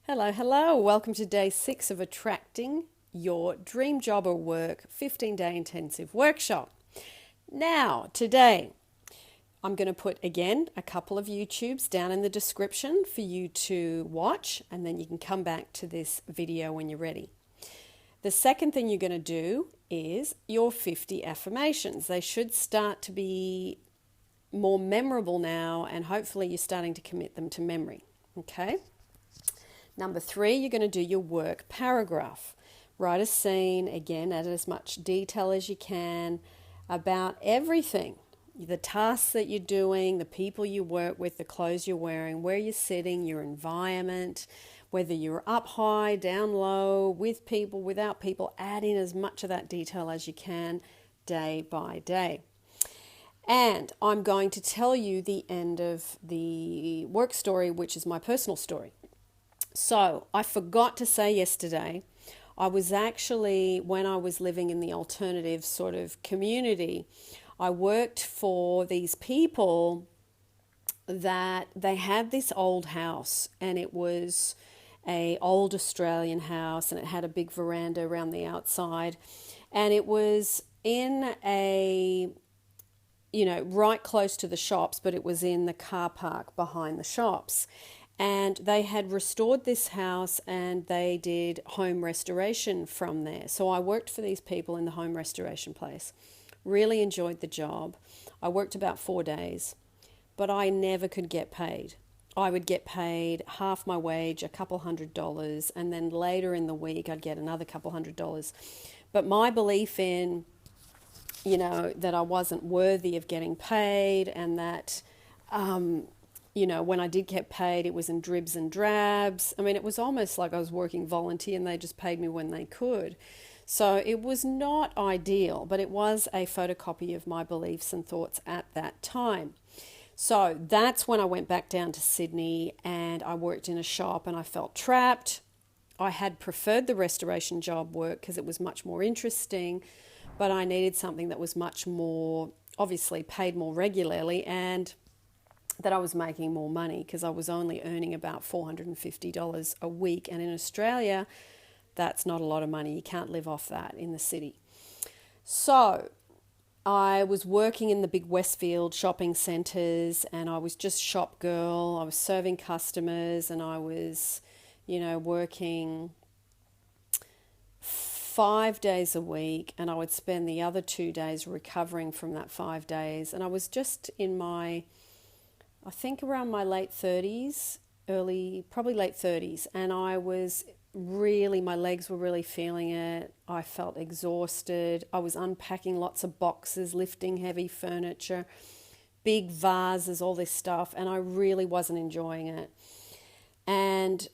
Hello, hello. Welcome to day 6 of Attracting Your Dream Job or Work 15-day intensive workshop. Now, today, I'm going to put again a couple of YouTubes down in the description for you to watch, and then you can come back to this video when you're ready. The second thing you're going to do is your 50 affirmations. They should start to be more memorable now, and hopefully you're starting to commit them to memory. Okay? Number 3, you're going to do your work paragraph. Write a scene, again, add as much detail as you can about everything. The tasks that you're doing, the people you work with, the clothes you're wearing, where you're sitting, your environment, whether you're up high, down low, with people, without people. Add in as much of that detail as you can day by day. And I'm going to tell you the end of the work story, which is my personal story. So I forgot to say yesterday, I was actually, when I was living in the alternative sort of community, I worked for these people that they had this old house, and it was an old Australian house, and it had a big veranda around the outside, and it was in a, right close to the shops, but it was in the car park behind the shops. And they had restored this house, and they did home restoration from there. So I worked for these people in the home restoration place. Really enjoyed the job. I worked about 4 days, but I never could get paid. I would get paid half my wage, a couple $100, and then later in the week I'd get another couple $100. But my belief in, that I wasn't worthy of getting paid, and that when I did get paid, it was in dribs and drabs. I mean, it was almost like I was working volunteer and they just paid me when they could. So it was not ideal, but it was a photocopy of my beliefs and thoughts at that time. So that's when I went back down to Sydney, and I worked in a shop, and I felt trapped. I had preferred the restoration job work because it was much more interesting, but I needed something that was much more, obviously paid more regularly, and that I was making more money, because I was only earning about $450 a week. And in Australia, that's not a lot of money. You can't live off that in the city. So I was working in the big Westfield shopping centres, and I was just shop girl. I was serving customers, and I was, working 5 days a week, and I would spend the other 2 days recovering from that 5 days. And I was just in I think around my late 30s, probably late 30s, and I was really, my legs were really feeling it. I felt exhausted. I was unpacking lots of boxes, lifting heavy furniture, big vases, all this stuff, and I really wasn't enjoying it. And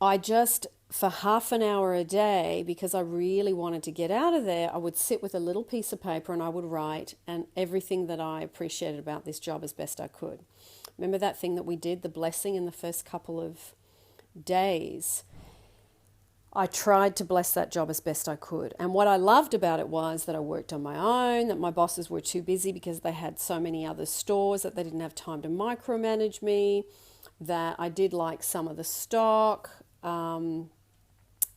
I just, for half an hour a day, because I really wanted to get out of there, I would sit with a little piece of paper and I would write and everything that I appreciated about this job as best I could. Remember that thing that we did, the blessing, in the first couple of days? I tried to bless that job as best I could. And what I loved about it was that I worked on my own, that my bosses were too busy because they had so many other stores that they didn't have time to micromanage me, that I did like some of the stock,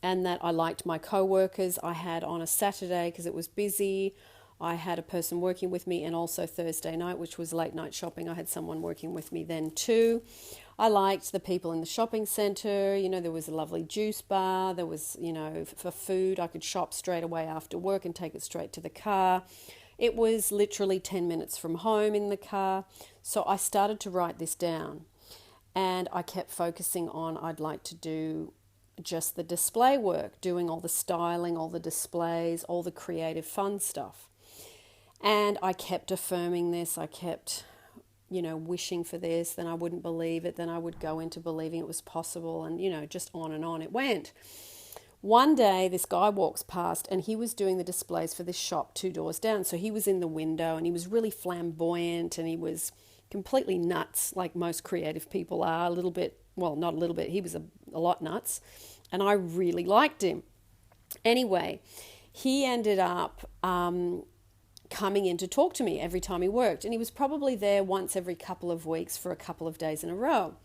and that I liked my co-workers. I had on a Saturday, because it was busy, I had a person working with me, and also Thursday night, which was late night shopping, I had someone working with me then too. I liked the people in the shopping centre. There was a lovely juice bar. There was, for food, I could shop straight away after work and take it straight to the car. It was literally 10 minutes from home in the car. So I started to write this down, and I kept focusing on, I'd like to do just the display work, doing all the styling, all the displays, all the creative fun stuff. And I kept affirming this. I kept, wishing for this. Then I wouldn't believe it. Then I would go into believing it was possible, and, just on and on it went. One day, this guy walks past, and he was doing the displays for this shop 2 doors down. So he was in the window, and he was really flamboyant, and he was completely nuts, like most creative people are. A little bit, well, not a little bit, he was a lot nuts, and I really liked him. Anyway, he ended up coming in to talk to me every time he worked, and he was probably there once every couple of weeks for a couple of days in a row.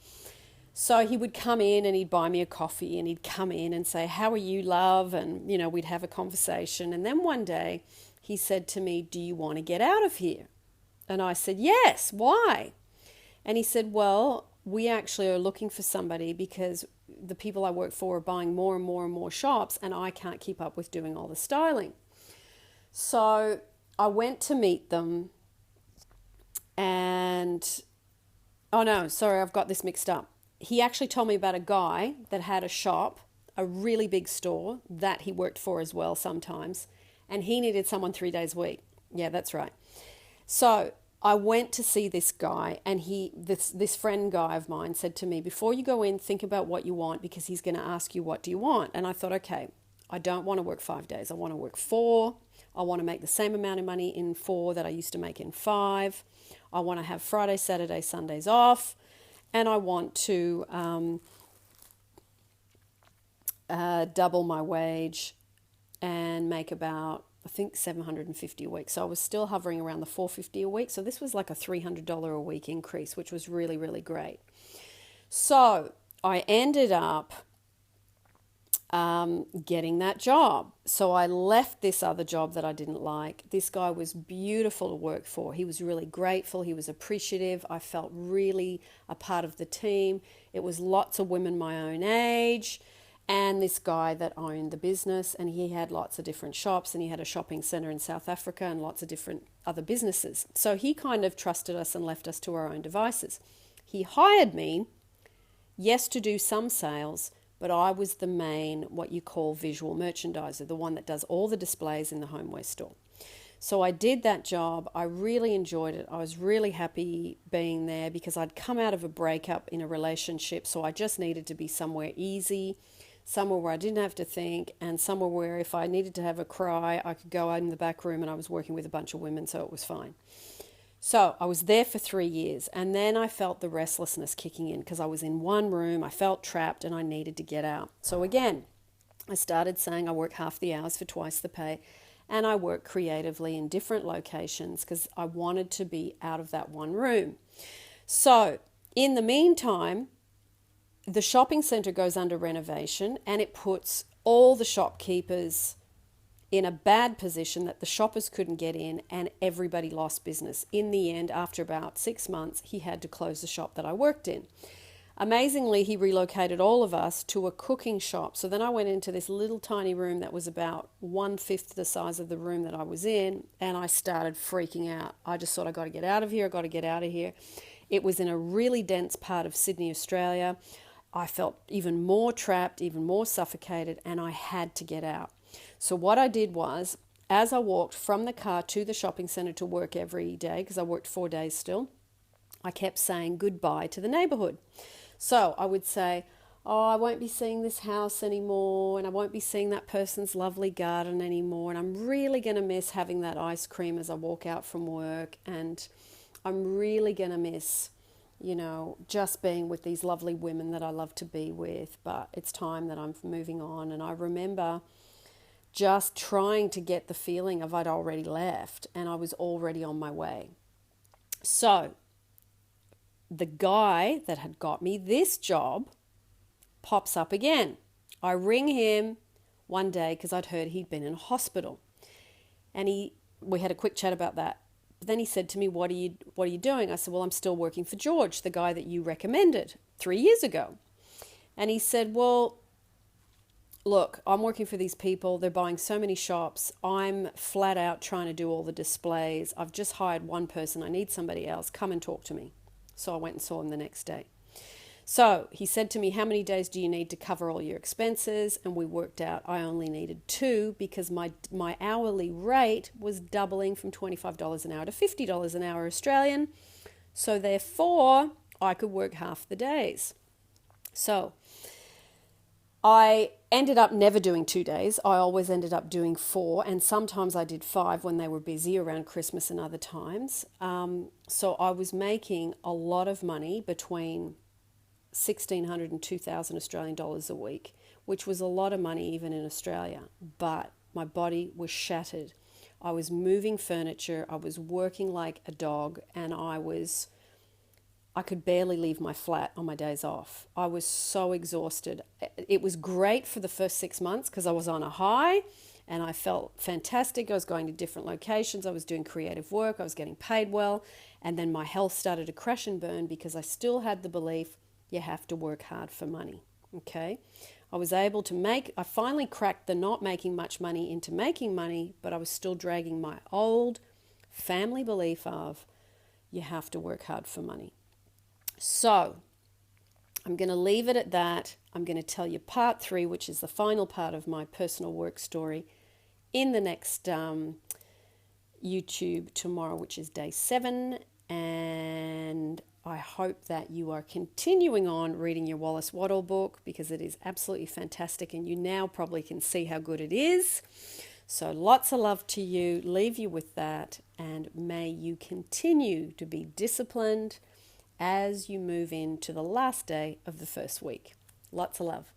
So he would come in and he'd buy me a coffee, and he'd come in and say, "How are you, love?" And, we'd have a conversation. And then one day he said to me, "Do you want to get out of here?" And I said, "Yes, why?" And he said, "Well, we actually are looking for somebody because the people I work for are buying more and more and more shops, and I can't keep up with doing all the styling." So I went to meet them, and oh no, sorry, I've got this mixed up. He actually told me about a guy that had a shop, a really big store that he worked for as well sometimes, and he needed someone 3 days a week. Yeah, that's right. So I went to see this guy, and this friend guy of mine said to me, "Before you go in, think about what you want, because he's going to ask you, what do you want?" And I thought, okay, I don't want to work 5 days. I want to work 4. I want to make the same amount of money in 4 that I used to make in 5. I want to have Friday, Saturday, Sundays off. And I want to double my wage and make about, I think, $750 a week. So I was still hovering around the $450 a week. So this was like a $300 a week increase, which was really, really great. So I ended up getting that job. So I left this other job that I didn't like. This guy was beautiful to work for. He was really grateful. He was appreciative. I felt really a part of the team. It was lots of women my own age, and this guy that owned the business, and he had lots of different shops, and he had a shopping center in South Africa and lots of different other businesses. So he kind of trusted us and left us to our own devices. He hired me, yes, to do some sales, but I was the main, what you call, visual merchandiser, the one that does all the displays in the homeware store. So I did that job. I really enjoyed it. I was really happy being there because I'd come out of a breakup in a relationship, so I just needed to be somewhere easy, somewhere where I didn't have to think, and somewhere where if I needed to have a cry, I could go out in the back room, and I was working with a bunch of women, so it was fine. So I was there for 3 years, and then I felt the restlessness kicking in because I was in one room, I felt trapped, and I needed to get out. So again, I started saying I work half the hours for twice the pay, and I work creatively in different locations because I wanted to be out of that one room. So in the meantime, the shopping centre goes under renovation, and it puts all the shopkeepers in a bad position that the shoppers couldn't get in, and everybody lost business. In the end, after about 6 months, he had to close the shop that I worked in. Amazingly, he relocated all of us to a cooking shop. So then I went into this little tiny room that was about 1/5 the size of the room that I was in, and I started freaking out. I just thought, I got to get out of here. I got to get out of here. It was in a really dense part of Sydney, Australia. I felt even more trapped, even more suffocated, and I had to get out. So what I did was, as I walked from the car to the shopping centre to work every day, because I worked 4 days still, I kept saying goodbye to the neighbourhood. So I would say, "Oh, I won't be seeing this house anymore, and I won't be seeing that person's lovely garden anymore, and I'm really going to miss having that ice cream as I walk out from work, and I'm really going to miss, just being with these lovely women that I love to be with, but it's time that I'm moving on." And I remember just trying to get the feeling of I'd already left and I was already on my way. So the guy that had got me this job pops up again. I ring him one day because I'd heard he'd been in hospital, and we had a quick chat about that. But then he said to me, what are you doing? I said, "Well, I'm still working for George, the guy that you recommended 3 years ago." And he said, "Well, look, I'm working for these people. They're buying so many shops. I'm flat out trying to do all the displays. I've just hired one person. I need somebody else. Come and talk to me." So I went and saw him the next day. So he said to me, "How many days do you need to cover all your expenses?" And we worked out I only needed 2 because my hourly rate was doubling from $25 an hour to $50 an hour Australian. So therefore, I could work half the days. So I ended up never doing 2 days. I always ended up doing 4, and sometimes I did 5 when they were busy around Christmas and other times. So I was making a lot of money, between 1,600 and 2,000 Australian dollars a week, which was a lot of money even in Australia. But my body was shattered. I was moving furniture. I was working like a dog, and I was I could barely leave my flat on my days off. I was so exhausted. It was great for the first 6 months because I was on a high and I felt fantastic. I was going to different locations. I was doing creative work. I was getting paid well. And then my health started to crash and burn because I still had the belief you have to work hard for money. Okay. I was able to I finally cracked the not making much money into making money, but I was still dragging my old family belief of you have to work hard for money. So I'm going to leave it at that. I'm going to tell you part 3, which is the final part of my personal work story, in the next YouTube tomorrow, which is day 7. And I hope that you are continuing on reading your Wallace Wattles book because it is absolutely fantastic and you now probably can see how good it is. So lots of love to you. Leave you with that, and may you continue to be disciplined as you move into the last day of the first week. Lots of love.